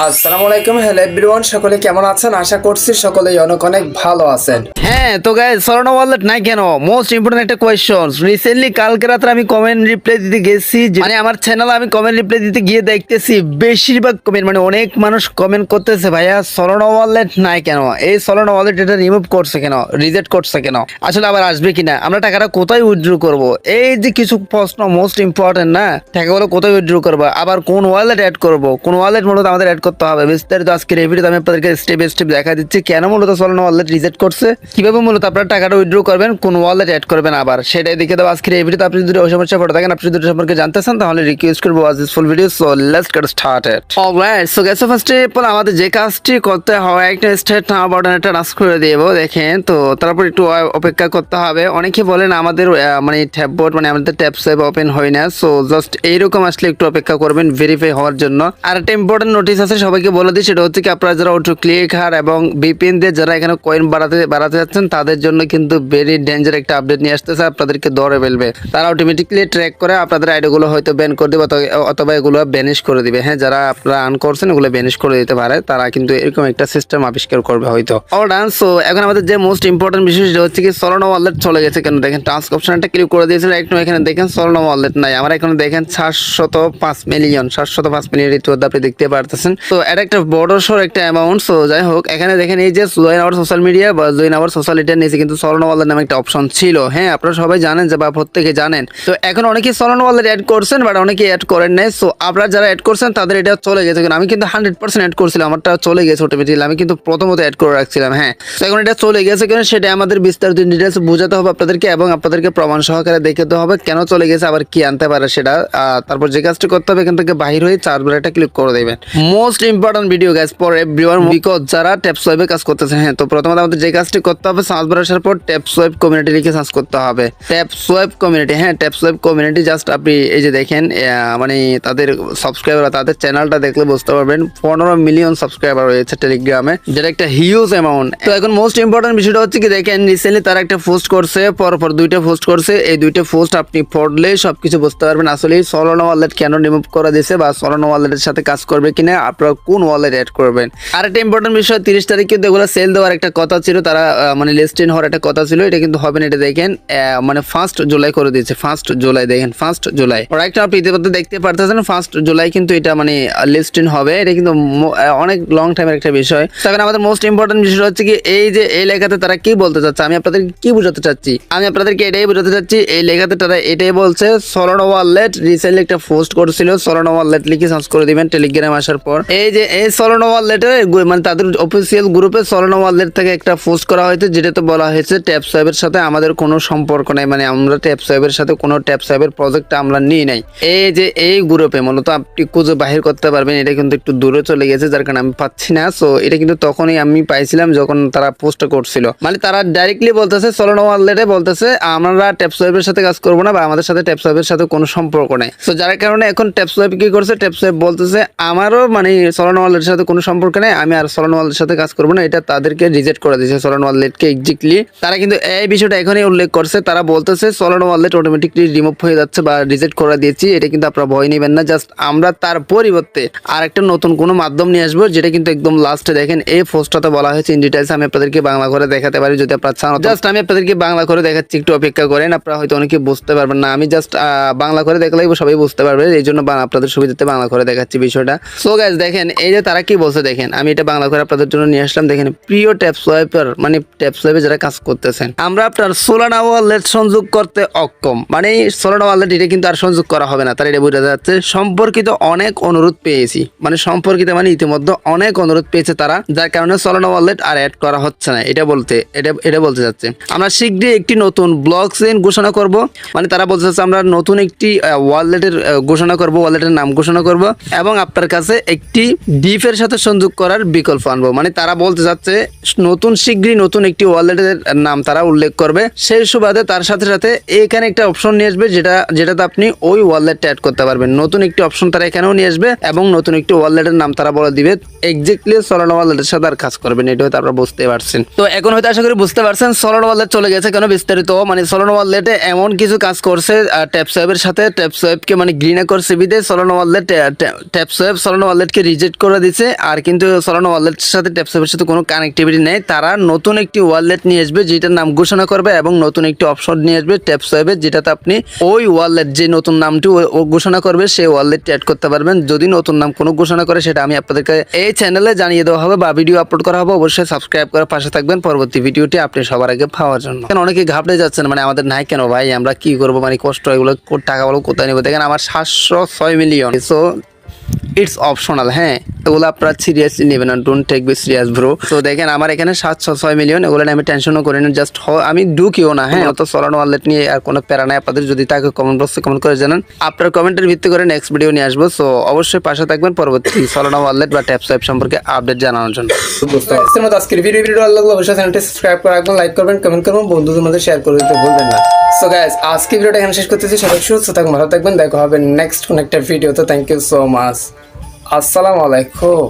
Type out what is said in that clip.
আসসালামু আলাইকুম, hello everyone, সকলে কেমন আছেন? আশা করছি সকলেই অনেক অনেক ভালো আছেন। হ্যাঁ তো গাইস, সলোনা ওয়ালেট নাই কেন? মোস্ট ইম্পর্টেন্ট একটা কোয়েশ্চন। রিসেন্টলি কালকে রাতে আমি কমেন্ট রিপ্লাই দিতে গেছি, মানে আমার চ্যানেলে আমি কমেন্ট রিপ্লাই দিতে গিয়ে দেখতেছি বেশিরভাগ কমেন্ট, মানে অনেক মানুষ কমেন্ট করতেছে, ভাইয়া সলোনা ওয়ালেট নাই কেন? এই সলোনা ওয়ালেট এটা রিমুভ করছে কেন, রিজেক্ট করছে কেন, আসলে আবার আসবে কিনা, আমরা টাকাটা কোথায় উইথড্র করব? এই যে কিছু প্রশ্ন মোস্ট ইম্পর্টেন্ট না, টাকাগুলো কোথায় উইথড্র করবো, আবার কোন ওয়ালেট অ্যাড করব, কোন ওয়ালেট মূলত আমাদের অ্যাড করতে হবে, বিস্তারিত আজকের এই ভিডিওতে আমি আপনাদেরকে স্টেপ বাই স্টেপ দেখা দিচ্ছি কেন মূলত সলোনা ওয়ালেট রিজেক্ট করছে, কিভাবে মূলত আপনারা টাকাটা উইথড্র করবেন, কোন ওয়ালেট অ্যাড করবেন, আবার সেটাই দেখে দেবো আজকের এই ভিডিওতে। আপনি যদি ওই সমস্যা পড়ে থাকেন, আপনি যদি সম্পর্কে জানতে চান, তাহলে রিকোয়েস্ট করবো watch this full video. So let's get started. Alright, so guys, ফার্স্টে আমাদের যে কাজটি করতে হয়, একটা স্টার্ট নাও বাটনে টাচ করে দেব, দেখেন। তো তারপর একটু অপেক্ষা করতে হবে। অনেকে বলেন আমাদের মানে ট্যাব বোর্ড, মানে আমাদের ট্যাব সেভ ওপেন হয় না। সো জাস্ট এইরকম আসলে একটু অপেক্ষা করবেন ভেরিফাই হওয়ার জন্য। আর একটা ইম্পর্টেন্ট নোটিস আছে, সবাইকে বলে দিই, সেটা হচ্ছে কি আপনারা যারা অটো ক্লিক হার এবং ভিপিএন দিয়ে যারা এখানে কয়েন বাড়াতে যাচ্ছেন, তাদের জন্য কিন্তু ভেরি ডেঞ্জার একটা আপডেট নিয়ে আসতেছে, আপনাদেরকে ধরে ফেলবে। তারা অটোমেটিকলি ট্র্যাক করে আপনাদের আইডিগুলো হয়তো ব্যান করে দেবে, অথবা এগুলো ব্যানিশ করে দিবে। হ্যাঁ, যারা আপনারা আর্ন করছেন এগুলো ব্যানিশ করে দিতে পারে, তারা কিন্তু এরকম একটা সিস্টেম আবিষ্কার করবে হয়তো। All done. সো এখন আমাদের যে মোস্ট ইম্পর্টেন্ট বিষয় সেটা হচ্ছে কি সলোনা ওয়ালেট চলে গেছে কেন। দেখেন টাস্ক অপশনটা ক্লিক করে দিয়েছিল, একটু এখানে দেখেন সলোনা ওয়ালেট নাই। আমার এখানে দেখেন 705 মিলিয়ন ইতিমধ্যে আপনি দেখতে পারতেছেন। তো এটা একটা বড় সড় একটা অ্যামাউন্ট। সো যাই হোক, এখানে দেখেন এই যে জয়েন আওয়ার সোশ্যাল মিডিয়া বা জয়েন আওয়ার সোশ্যাল মিডিয়ার নিচে কিন্তু সলোনা ওয়ালেট নামে একটা অপশন ছিল। হ্যাঁ, আপনারা সবাই জানেন যে, বা প্রত্যেকে জানেন। তো এখন অনেকেই সলোনা ওয়ালেট অ্যাড করছেন, বাট অনেকে অ্যাড করেন নাই। সো আপনারা যারা অ্যাড করছেন তাদের এটা চলে গেছে। আমি কিন্তু 100% অ্যাড করছিলাম, আমারটা চলে গেছে অটোমেটিক্যালি। আমি কিন্তু প্রথমত অ্যাড করে রাখছিলাম। হ্যাঁ, তো এখন এটা চলে গেছে কেন, সেটা আমাদের বিস্তারিত ডিটেলস বোঝাতে হবে আপনাদেরকে, এবং আপনাদেরকে প্রমাণ সহকারে দেখাতে হবে কেন চলে গেছে, আবার কি আনতে পারে সেটা। তারপর যে কাজটা করতে হবে, এখান থেকে বাহির হয়ে চার্জ বাটনটা ক্লিক করে দেবেন। Most important video guys for everyone, because যারা ট্যাপ সোয়াইপে কাজ করতেছেন। হ্যাঁ, তো প্রথমত আমাদের যে কাজটি করতে হবে, সার্চ বারে আসার পর ট্যাপ সোয়াইপ কমিউনিটি লিখে সার্চ করতে হবে। ট্যাপ সোয়াইপ কমিউনিটি, হ্যাঁ, ট্যাপ সোয়াইপ কমিউনিটি। জাস্ট আপনি এই যে দেখেন, মানে তাদের সাবস্ক্রাইবার, তাদের চ্যানেলটা দেখলে বুঝতে পারবেন 15 মিলিয়ন সাবস্ক্রাইবার রয়েছে টেলিগ্রামে, যেটা একটা হিউজ অ্যামাউন্ট। তো এখন মোস্ট ইম্পর্টেন্ট বিষয়টা হচ্ছে কি, দেখেন রিসেন্টলি তারা একটা পোস্ট করছে, পরপর দুইটা পোস্ট করছে। এই দুইটা পোস্ট আপনি পড়লে সবকিছু বুঝতে পারবেন আসলে সলোনা ওয়ালেট কেন রিমুভ করে দিয়েছে, বা সলোনা ওয়ালেটের সাথে কাজ করবে কিনা, আপনারা কোন ওয়ালেট অ্যাড করবেন। আর একটা ইম্পর্টেন্ট বিষয়, 30 তারিখ কিন্তু এগুলো সেল দেওয়ার একটা কথা ছিল, তারা মানে লিস্টেন হওয়ার একটা কথা ছিল। এটা কিন্তু হবে না, এটা দেখেন মানে 1 জুলাই করে দিয়েছে। 1 জুলাই, দেখেন 1 জুলাই। রাইট, আপনি ইতিমধ্যে দেখতে পারতেছেন 1 জুলাই কিন্তু এটা মানে লিস্টেন হবে। এটা কিন্তু অনেক লং টাইমের একটা বিষয়। তখন আমাদের মোস্ট ইম্পর্টেন্ট বিষয় হচ্ছে কি, এই যে এই লেখাতে তারা কি বলতে চাচ্ছে, আমি আপনাদেরকে কি বোঝাতে চাচ্ছি, আমি আপনাদেরকে এটাই বোঝাতে চাচ্ছি। এই লেখাতে তারা এটাই বলছে, সলোনা ওয়ালেট রিসেন্টলি একটা পোস্ট করেছিল, সলোনা ওয়ালেট লিখে সার্চ করে দিবেন টেলিগ্রাম আসার পর। এই যে এই সলোনা ওয়ালেটে মানে তাদের অফিসিয়াল গ্রুপে সলোনা ওয়ালেট থেকে একটা পোস্ট করা হয়েছে, যেটাতে বলা হয়েছে ট্যাপ সোয়াইপের সাথে আমাদের কোনো সম্পর্ক নাই, মানে আমরা ট্যাপ সোয়াইপের সাথে কোনো ট্যাপ সোয়াইপের প্রজেক্ট আমরা নিই নাই। এই যে এই গ্রুপে মূলত আপনি খুঁজে বাহির করতে পারবেন। এটা কিন্তু একটু দূরে চলে গেছে, যার কারণে আমি পাচ্ছি না। সো এটা কিন্তু তখনই আমি পাইছিলাম যখন তারা পোস্ট করছিল। মানে তারা ডাইরেক্টলি বলতেছে, সলোনা ওয়ালেটে বলতেছে আমরা ট্যাপ সোয়াইপের সাথে কাজ করবো না, বা আমাদের সাথে ট্যাপ সোয়াইপের সাথে কোনো সম্পর্ক নাই। সো যার কারণে এখন ট্যাপ সোয়াইপ কি করছে, ট্যাপ সোয়াইপ বলতেছে আমারও মানে সলোনা ওয়ালেটের সাথে কোনো সম্পর্ক নেই, আমি আর সলোনা ওয়ালেটের সাথে কাজ করবো না। এটা তাদেরকে রিজেক্ট করে দিয়েছে সলোনা ওয়ালেটকে এক্স্যাক্টলি। তারা কিন্তু এই বিষয়টা এখনই উল্লেখ করছে, তারা বলতেছে সলোনা ওয়ালেট অটোমেটিকলি রিমুভ হয়ে যাচ্ছে বা রিজেক্ট করে দিয়েছি। এটা কিন্তু আপনারা ভয় নেবেন না, জাস্ট আমরা তার পরিবর্তে আর একটা নতুন কোনো মাধ্যম নিয়ে আসবো, যেটা কিন্তু একদম লাস্টে দেখেন এই পোস্টটাতে বলা হয়েছে ইন ডিটেইলস। আমি আপনাদেরকে বাংলা করে দেখাতে পারি যদি আপনারা চান। জাস্ট আমি আপনাদেরকে বাংলা করে দেখাচ্ছি, একটু অপেক্ষা করেন। আপনারা হয়তো অনেকে বুঝতে পারবেন না, আমি জাস্ট বাংলা করে দেখলেই সবাই বুঝতে পারবে, এই জন্য আপনাদের সুবিধাতে বাংলা করে দেখাচ্ছি বিষয়টা। সো গাইস দেখেন, এই যে তারা কি বলছে দেখেন, আমি এটা বাংলা করে আপনাদের জন্য নিয়ে আসলাম। দেখেন, প্রিয় ট্যাপ সোয়াইপার, মানে ট্যাপ সোয়াইপে যারা কাজ করতেছেন, আমরা আপনার সলোনা ওয়ালেট সংযোগ করতে অক্ষম, মানে সলোনা ওয়ালেট এটা কিন্তু আর সংযোগ করা হবে না। তার এটা বোঝা যাচ্ছে সম্পর্কিত অনেক অনুরোধ পেয়েছি, মানে সম্পর্কিত মানে ইতিমধ্যে অনেক অনুরোধ পেয়েছে তারা, যার কারণে সলোনা ওয়ালেট আর অ্যাড করা হচ্ছে না। এটা বলতে যাচ্ছে আমরা শীঘ্রই একটি নতুন ব্লক চেইন ঘোষণা করব, মানে তারা বলতে চাচ্ছে আমরা নতুন একটি ওয়ালেটের ঘোষণা করব, ওয়ালেটের নাম ঘোষণা করব, এবং আপনার কাছে একটি ডিফের সাথে সংযোগ করার বিকল্প আনবো। মানে তারা বলতে চাচ্ছে শীঘ্রই নতুন একটি ওয়ালেটের নাম তারা উল্লেখ করবে। সেই সুবাদে তার সাথে সাথে এখানে একটা অপশন নিয়ে আসবে, যেটাতে আপনি ওই ওয়ালেটটা অ্যাড করতে পারবেন। নতুন একটি অপশন তারা এখানেও নিয়ে আসবে, এবং নতুন একটি ওয়ালেটের নাম তারা বলে দিবে, এক্স্যাক্টলি সলোনা ওয়ালেটের সাথে আর কাজ করবেন। এটা হয়তো আপনারা বুঝতে পারছেন। তো এখন হয়তো আশা করি বুঝতে পারছেন সলোনা ওয়ালেট চলে গেছে কেন, বিস্তারিত। মানে সলোনা ওয়ালেটে এমন কিছু কাজ করছে ট্যাপ সোয়াইপের সাথে, ট্যাপ সোয়াইপকে মানে ঘৃণা করছে বিদে Solana wallet tap swipe Solana ওয়ালেটকে রিজেক্ট করে দিছে। আর কিন্তু সলানো ওয়ালেটের সাথে ট্যাপসঅ্যাপের সাথে কোনো কানেক্টিভিটি নেই। তারা নতুন একটি ওয়ালেট নিয়ে আসবে যেটার নাম ঘোষণা করবে এবং নতুন একটি অপশন নিয়ে আসবে ট্যাপসঅ্যাপে, যেটাতে আপনি ওই ওয়ালেট যে নতুন নামটি ও ঘোষণা করবে সেই ওয়ালেটটি অ্যাড করতে পারবেন। যদি নতুন নাম কোনো ঘোষণা করে সেটা আমি আপনাদেরকে এই চ্যানেলে জানিয়ে দেওয়া হবে বা ভিডিও আপলোড করা হবে। অবশ্যই সাবস্ক্রাইব করে পাশে থাকবেন পরবর্তী ভিডিওটি আপনি সবার আগে পাওয়ার জন্য। এখন অনেকে ঘাবড়ে যাচ্ছেন, মানে আমাদের নাই কেন ভাই, আমরা কি করবো, মানে কষ্ট এগুলো টাকাগুলো কোথায় নেবো। দেখেন আমার 706 মিলিয়ন। সো ইটস অপশনাল, হ্যাঁ, এগুলো আপনারা সিরিয়াসলি নেবেন না, don't take be serious bro. তো দেখেন আমার এখানে 706 মিলিয়ন, এগুলো নিয়ে আমি টেনশনও করি না, জাস্ট আমি ঢুকিও না। হ্যাঁ, তো সলানো ওয়ালেট নিয়ে আর কোনো প্যারা নাই আপনাদের। যদি তাকে কমেন্ট বক্সে কমেন্ট করে জানান, আপনার কমেন্টের ভিত্তি করে নেক্সট ভিডিও নিয়ে আসবো। সো অবশ্যই পাশে থাকবেন পরবর্তী সলানো ওয়ালেট বা ট্যাপসঅ্যাপ সম্পর্কে আপডেট জানানোর জন্য। বুঝতে পারছেন মতো আজকের ভিডিও ভালো লাগলে অবশ্যই চ্যানেলটি সাবস্ক্রাইব করে রাখবেন, লাইক করবেন, কমেন্ট করবেন, বন্ধুদের মধ্যে শেয়ার করে দিতে ভুলবেন না। সো গাইস, আজকে ভিডিওটা এখানে শেষ করতেছি। সবাই সুস্থ থাকবেন, ভালো থাকবেন, দেখা হবে নেক্সট কোন একটা ভিডিওতে। Thank you so much. আসসালামু আলাইকুম।